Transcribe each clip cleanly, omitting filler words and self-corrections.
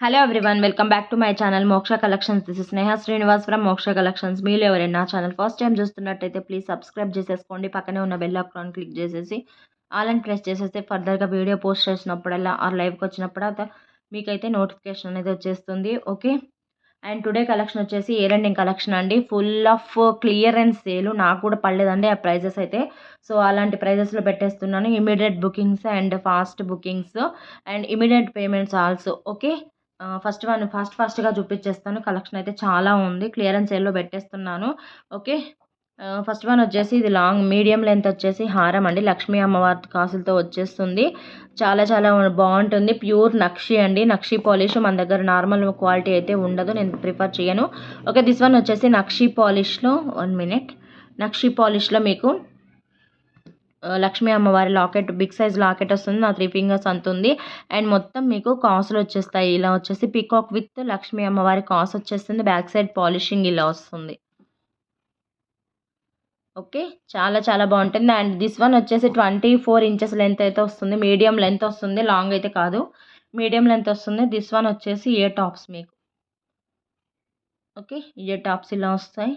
Hello everyone, welcome back to my channel Moksha collections. This is Sneha Srinivas from Moksha collections. మీరు ఎవరైనా నా channel first time చూస్తున్నట్టయితే please subscribe చేసేసుకోండి. పక్కనే ఉన్న బెల్ ఐకాన్ క్లిక్ చేసేసి ఆల్ అని ప్రెస్ చేసేస్తే ఫర్దర్గా వీడియో పోస్ట్ చేసినప్పుడల్లా ఆ లైవ్కి వచ్చినప్పుడు మీకైతే నోటిఫికేషన్ అనేది వచ్చేస్తుంది. ఓకే, అండ్ టుడే కలెక్షన్ వచ్చేసి ఇయర్ ఎండింగ్ కలెక్షన్ అండి. Full of clearance sale. నాకు కూడా పడలేదండి ఆ ప్రైజెస్ అయితే. సో అలాంటి ప్రైజెస్లో పెట్టేస్తున్నాను. Immediate bookings and fast bookings and immediate payments also. Okay, ఫాస్ట్గా చూపించేస్తాను. కలెక్షన్ అయితే చాలా ఉంది. క్లియరెన్స్ సేల్లో పెట్టేస్తున్నాను. ఓకే, ఫస్ట్ వన్ వచ్చేసి ఇది లాంగ్ మీడియం లెంత్ వచ్చేసి హారం అండి. లక్ష్మీ అమ్మవారి కాసులతో వచ్చేస్తుంది. చాలా చాలా బాగుంటుంది. ప్యూర్ నక్షి అండి. నక్షి పాలిష్ మన దగ్గర నార్మల్ క్వాలిటీ అయితే ఉండదు, నేను ప్రిఫర్ చేయను. ఓకే, దిస్ వన్ వచ్చేసి నక్షి పాలిష్లో 1 minute. నక్షి పాలిష్లో మీకు లక్ష్మీ అమ్మవారి లాకెట్, బిగ్ సైజ్ లాకెట్ వస్తుంది. నా 3 fingers అంత ఉంది. అండ్ మొత్తం మీకు కాసులు వచ్చేస్తాయి. ఇలా వచ్చేసి పీకాక్ విత్ లక్ష్మీ అమ్మవారి కాసు వచ్చేస్తుంది. బ్యాక్ సైడ్ పాలిషింగ్ ఇలా వస్తుంది. ఓకే, చాలా చాలా బాగుంటుంది. అండ్ దిస్ వన్ వచ్చేసి 24 inches లెంత్ అయితే వస్తుంది. మీడియం లెంత్ వస్తుంది, లాంగ్ అయితే కాదు, మీడియం లెంత్ వస్తుంది. దిస్ వన్ వచ్చేసి ఇయర్ టాప్స్ మీకు. ఓకే, ఇయర్ టాప్స్ ఇలా వస్తాయి.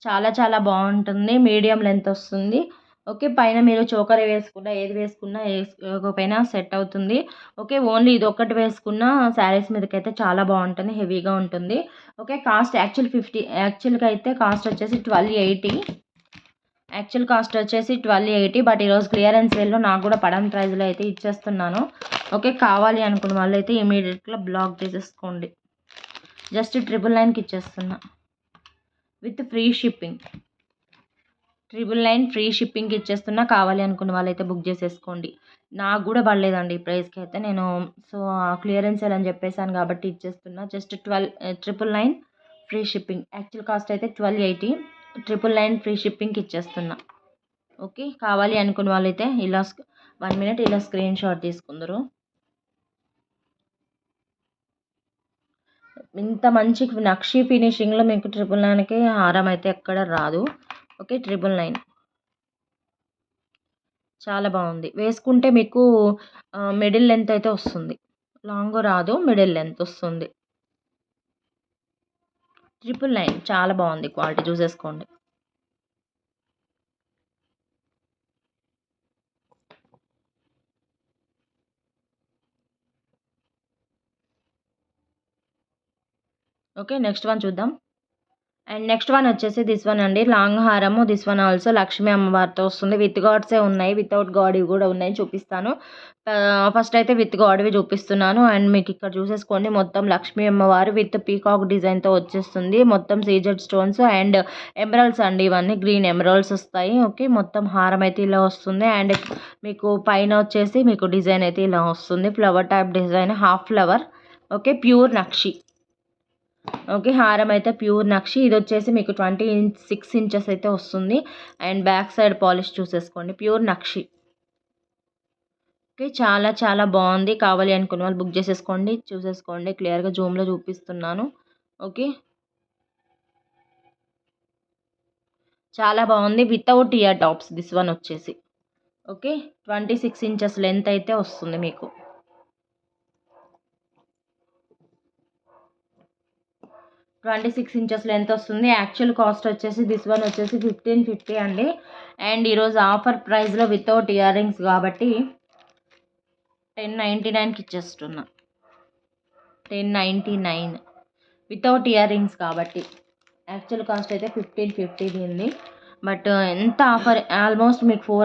చాలా చాలా బాగుంటుంది. మీడియం లెంత్ వస్తుంది. ఓకే, పైన మీరు చోకర్ వేసుకున్నా ఏది వేసుకున్నా వేసుకోకపోయినా సెట్ అవుతుంది. ఓకే, ఓన్లీ ఇది ఒక్కటి వేసుకున్న శారీస్ మీదకైతే చాలా బాగుంటుంది, హెవీగా ఉంటుంది. ఓకే, కాస్ట్ యాక్చువల్గా అయితే కాస్ట్ వచ్చేసి 1280. యాక్చువల్ కాస్ట్ వచ్చేసి 1280, బట్ ఈరోజు క్లియరెన్స్ సేల్లో నాకు కూడా పడని ప్రైజ్లో అయితే ఇచ్చేస్తున్నాను. ఓకే, కావాలి అనుకున్న వాళ్ళు అయితే ఇమీడియట్గా బ్లాక్ చేసేసుకోండి. జస్ట్ 999కి ఇచ్చేస్తున్నా విత్ ఫ్రీ షిప్పింగ్. 999 ఫ్రీ షిప్పింగ్కి ఇచ్చేస్తున్నా. కావాలి అనుకున్న వాళ్ళైతే బుక్ చేసేసుకోండి. నాకు కూడా పడలేదండి ఈ ప్రైస్కి అయితే. నేను సో క్లియరెన్స్ సేల్ అని చెప్పేసాను కాబట్టి ఇచ్చేస్తున్నా. Just 999 free shipping. Actual cost అయితే 1280, 999 ఫ్రీ షిప్పింగ్కి ఇచ్చేస్తున్నా. ఓకే, కావాలి అనుకున్న వాళ్ళైతే ఇలా 1 minute ఇలా స్క్రీన్ షాట్ తీసుకుందరు. ఇంత మంచి నక్షి ఫినిషింగ్లో మీకు 999కి హారం అయితే ఎక్కడ రాదు. ఓకే, 999 చాలా బాగుంది. వేసుకుంటే మీకు మిడిల్ లెంత్ అయితే వస్తుంది, లాంగ్ రాదు, మిడిల్ లెంత్ వస్తుంది. 999 చాలా బాగుంది, క్వాలిటీ చూసేసుకోండి. ఓకే, నెక్స్ట్ వన్ చూద్దాం. అండ్ నెక్స్ట్ వన్ వచ్చేసి దిస్ వన్ అండి. లాంగ్ హారము. దిస్ వన్ ఆల్సో లక్ష్మీ అమ్మవారితో వస్తుంది. విత్ గాడ్సే ఉన్నాయి, వితౌట్ గాడ్వి కూడా ఉన్నాయి, చూపిస్తాను. ఫస్ట్ అయితే విత్ గాడ్వి చూపిస్తున్నాను. అండ్ మీకు ఇక్కడ చూసేసుకోండి, మొత్తం లక్ష్మీ అమ్మవారు విత్ పీకాక్ డిజైన్తో వచ్చేస్తుంది. మొత్తం సీజెడ్ స్టోన్స్ అండ్ ఎమరాల్డ్స్ అండి, ఇవన్నీ గ్రీన్ ఎమరాల్డ్స్ వస్తాయి. ఓకే, మొత్తం హారం అయితే ఇలా వస్తుంది. అండ్ మీకు పైన వచ్చేసి మీకు డిజైన్ అయితే ఇలా వస్తుంది, flower type design, half flower. Okay, pure nakshi. Okay, హారం అయితే ప్యూర్ నక్షి. ఇది వచ్చేసి మీకు 26 inches అయితే వస్తుంది. అండ్ బ్యాక్ సైడ్ పాలిష్ చూసేసుకోండి, ప్యూర్ నక్షి. ఓకే, చాలా చాలా బాగుంది. కావాలి అనుకున్న వాళ్ళు బుక్ చేసేసుకోండి. చూసేసుకోండి, క్లియర్గా జూమ్లో చూపిస్తున్నాను. ఓకే, చాలా బాగుంది. Without ear tops this one వచ్చేసి. ఓకే, 26 inches లెంత్ అయితే వస్తుంది మీకు. 26 inches లెంత్ వస్తుంది. యాక్చువల్ కాస్ట్ వచ్చేసి దిస్ వన్ వచ్చేసి 1550 అండి. అండ్ ఈరోజు ఆఫర్ ప్రైస్లో వితౌట్ ఇయర్ రింగ్స్ కాబట్టి 1099కి ఇచ్చేస్తున్నా. 1099 వితౌట్ ఇయర్ రింగ్స్ కాబట్టి. యాక్చువల్ కాస్ట్ అయితే 1550 దీన్ని, బట్ ఎంత ఆఫర్, ఆల్మోస్ట్ మీకు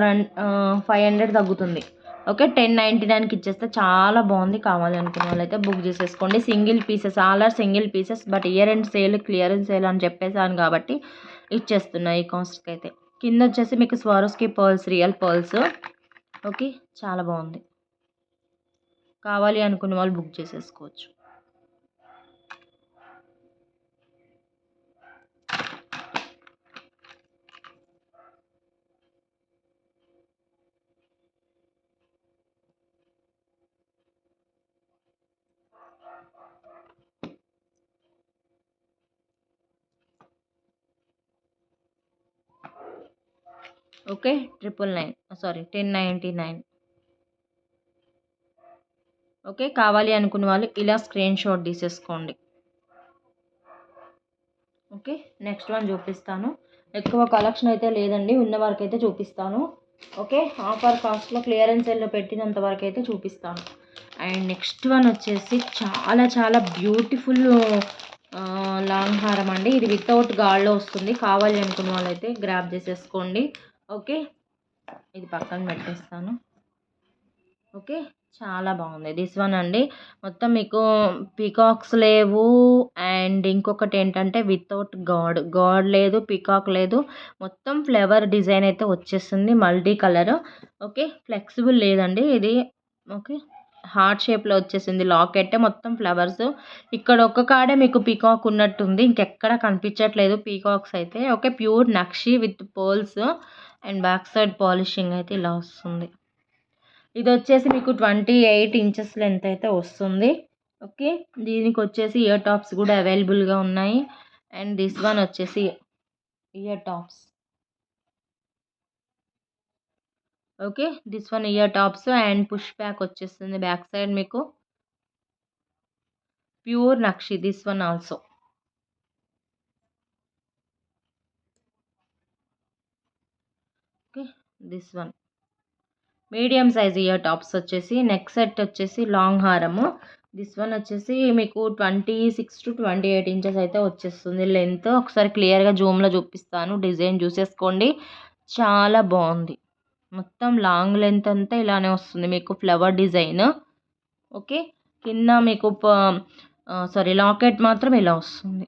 500 తగ్గుతుంది. ఓకే, 1099కి ఇచ్చేస్తే చాలా బాగుంది. కావాలి అనుకున్న వాళ్ళు అయితే బుక్ చేసేసుకోండి. Single pieces, all are single pieces, but year end sale, clearance sale అని చెప్పేసాను కాబట్టి ఇచ్చేస్తున్నా ఈ కాస్ట్కి అయితే. కింద వచ్చేసి మీకు స్వారోస్కి పర్ల్స్, రియల్ పర్ల్స్. ఓకే, చాలా బాగుంది. కావాలి అనుకున్న వాళ్ళు బుక్ చేసేసుకోవచ్చు. Okay, 999, sorry 1099. ఓకే. కావాలి అనుకున్న వాళ్ళు ఇలా స్క్రీన్ షాట్ తీసేసుకోండి. ఓకే. నెక్స్ట్ వన్ చూపిస్తాను. ఎక్కువ కలెక్షన్ అయితే లేదండి. ఉన్న వరకైతే చూపిస్తాను. ఓకే. ఆఫర్ కాస్ట్‌లో క్లియరెన్స్ సేల్‌లో పెట్టినంత వరకైతే చూపిస్తాను. అండ్ నెక్స్ట్ వన్ వచ్చేసి చాలా చాలా బ్యూటిఫుల్ లాంగ్ హారం అండి. ఇది వితౌట్ గాడ్‌లో వస్తుంది. కావాలి అనుకున్న వాళ్ళైతే గ్రాబ్ చేసేసుకోండి. ఓకే. ఇది పక్కన పెట్టేస్తాను. ఓకే. చాలా బాగుంది. దిస్ వన్ అండి. మొత్తం మీకు పీకాక్స్ లేవు. అండ్ ఇంకొకటి ఏంటంటే వితౌట్ గాడ్ లేదు, పీకాక్ లేదు. మొత్తం ఫ్లవర్ డిజైన్ అయితే వచ్చేస్తుంది. Multi colour. ఓకే. ఫ్లెక్సిబుల్ లేదండి ఇది. ఓకే. హార్ట్ షేప్‌లో వచ్చేసింది లాకెట్. మొత్తం ఫ్లవర్స్. ఇక్కడ ఒక్క కాడే మీకు పీకాక్ ఉన్నట్టుంది. ఇంకెక్కడ కనిపించట్లేదు పీకాక్స్ అయితే. Okay. Pure nakshi with pearls and back side polishing అయితే ఇలా వస్తుంది. ఇది వచ్చేసి మీకు 28 ఇంచెస్ లెంత్ అయితే వస్తుంది. ఓకే. దీనికి వచ్చేసి ఇయర్ టాప్స్ కూడా అవైలబుల్గా ఉన్నాయి. అండ్ దిస్ వన్ వచ్చేసి ear tops. Okay. This one ear tops and push back వచ్చేస్తుంది బ్యాక్ సైడ్ మీకు. Pure nakshi this one also. Okay. This one medium size ear tops వచ్చేసి నెక్ సెట్ వచ్చేసి long హారము. This one వచ్చేసి మీకు 26 to 28 inches అయితే వచ్చేస్తుంది length. ఒకసారి క్లియర్గా జూమ్లో చూపిస్తాను. డిజైన్ చూసేసుకోండి. చాలా బాగుంది. మొత్తం లాంగ్ లెంత్ అంతా ఇలానే వస్తుంది మీకు ఫ్లవర్ డిజైన్. ఓకే. కింద మీకు లాకెట్ మాత్రం ఇలా వస్తుంది.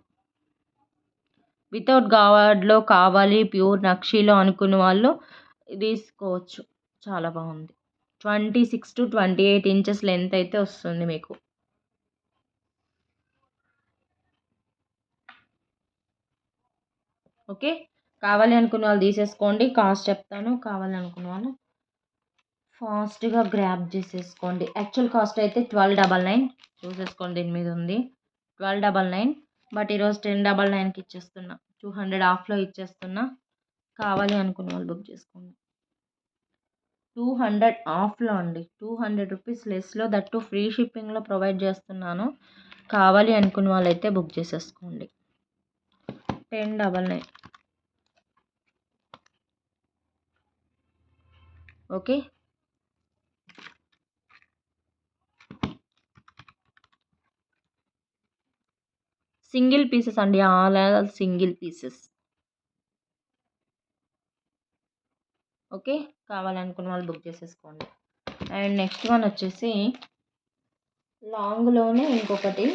వితౌట్ గార్డ్లో కావాలి ప్యూర్ నక్షీలో అనుకున్న వాళ్ళు తీసుకోవచ్చు. చాలా బాగుంది. 26 to 28 ఇంచెస్ లెంత్ అయితే వస్తుంది మీకు. ఓకే. కావాలి అనుకున్న వాళ్ళు తీసేసుకోండి. కాస్ట్ చెప్తాను. కావాలి అనుకున్న వాళ్ళు ఫాస్ట్గా గ్రాబ్ చేసేసుకోండి. యాక్చువల్ కాస్ట్ అయితే 1299 చూసేసుకోండి. దీని మీద ఉంది 1299. బట్ ఈరోజు 1099కి ఇచ్చేస్తున్నా. 200 ఆఫ్లో ఇచ్చేస్తున్నా. కావాలి అనుకున్న వాళ్ళు బుక్ చేసుకోండి. 200 ఆఫ్లో అండి. 200 రూపీస్ లెస్లో దట్టు ఫ్రీ షిప్పింగ్లో ప్రొవైడ్ చేస్తున్నాను. కావాలి అనుకున్న వాళ్ళైతే బుక్ చేసేసుకోండి. 1099. ఓకే. సింగిల్ పీసెస్ అండి. All single pieces. ఓకే. కావాలనుకున్న వాళ్ళు బుక్ చేసేసుకోండి. అండ్ నెక్స్ట్ వన్ వచ్చేసి లాంగ్లోనే ఇంకొకటి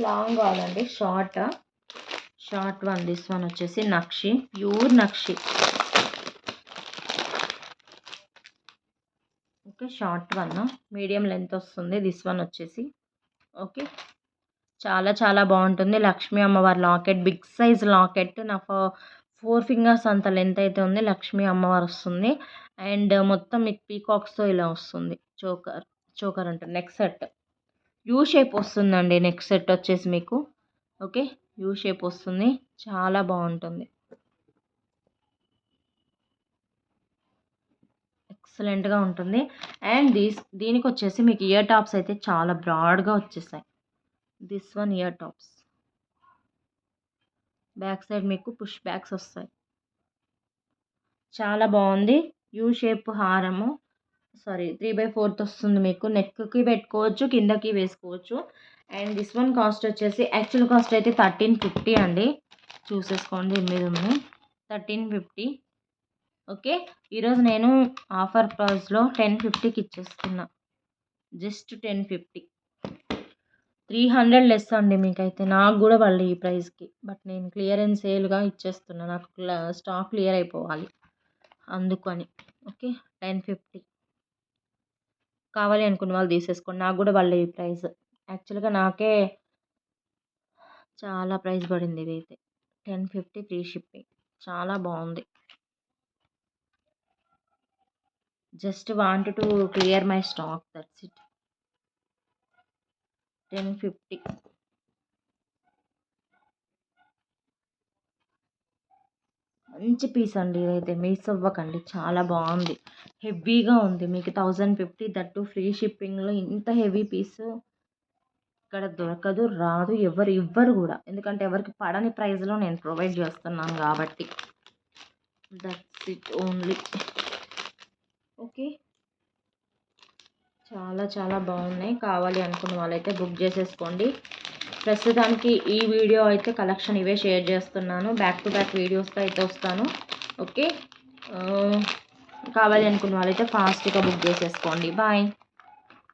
లాంగ్ కావాలండి. Short one. దిస్ వన్ వచ్చేసి nakshi, pure nakshi. Okay. Short one medium length వస్తుంది. దిస్ వన్ వచ్చేసి ఓకే. చాలా చాలా బాగుంటుంది. లక్ష్మీ అమ్మవారి లాకెట్, బిగ్ సైజ్ లాకెట్. నా 4 ఫింగర్స్ అంత లెంత్ అయితే ఉంది. లక్ష్మీ అమ్మవారు వస్తుంది. అండ్ మొత్తం మీకు పీకాక్స్తో ఇలా వస్తుంది. చోకర్ అంటారు. నెక్ సెట్ యూ షేప్ వస్తుందండి. నెక్ సెట్ వచ్చేసి మీకు ఓకే. యూ షేప్ వస్తుంది. చాలా బాగుంటుంది. ఎక్సలెంట్గా ఉంటుంది. అండ్ దీనికి వచ్చేసి మీకు ఇయర్ టాప్స్ అయితే చాలా బ్రాడ్గా వచ్చేసాయి. This one ear tops. Back side మీకు పుష్ బ్యాక్స్ వస్తాయి. చాలా బాగుంది. యూ షేప్ హారము 3/4 వస్తుంది మీకు. నెక్కి పెట్టుకోవచ్చు, కిందకి వేసుకోవచ్చు. అండ్ దిస్ వన్ కాస్ట్ వచ్చేసి యాక్చువల్ కాస్ట్ అయితే 1350 అండి. చూసేసుకోండి. మీద ఉంది 1350. ఓకే. ఈరోజు నేను ఆఫర్ ప్రైస్లో 1050కి ఇచ్చేస్తున్నా. జస్ట్ 1050. 300 లెస్ అండి మీకైతే. నాకు కూడా పడలే ఈ ప్రైస్కి. బట్ నేను క్లియరెన్స్ సేల్గా ఇచ్చేస్తున్నా. నాకు స్టాక్ క్లియర్ అయిపోవాలి అందుకని. ఓకే. 1050. కావాలి అనుకున్న వాళ్ళు తీసేసుకోండి. నాకు కూడా పడలే ఈ ప్రైస్. యాక్చువల్గా నాకే చాలా ప్రైస్ పడింది ఇదైతే. 1050 ఫ్రీ షిప్పింగ్. చాలా బాగుంది. Just want to clear my stock, that's it. 1050. మంచి పీస్ అండి ఇదైతే మిస్ అవ్వకండి, చాలా బాగుంది, హెవీగా ఉంది. మీకు 1050 దట్టు ఫ్రీ షిప్పింగ్లో ఇంత హెవీ పీసు ఇక్కడ దొరకదు, రాదు, ఎవరు ఇవ్వరు కూడా. ఎందుకంటే ఎవరికి పడని ప్రైస్లో నేను ప్రొవైడ్ చేస్తున్నాను కాబట్టి. That's it only. ఓకే, చాలా చాలా బాగున్నాయి. కావాలి అనుకున్న వాళ్ళైతే బుక్ చేసేసుకోండి. ప్రస్తుతానికి ఈ వీడియో అయితే కలెక్షన్ ఇవే షేర్ చేస్తున్నాను. బ్యాక్ టు బ్యాక్ వీడియోస్తో అయితే వస్తాను. ఓకే, కావాలి అనుకున్న వాళ్ళైతే ఫాస్ట్గా బుక్ చేసేసుకోండి. బాయ్.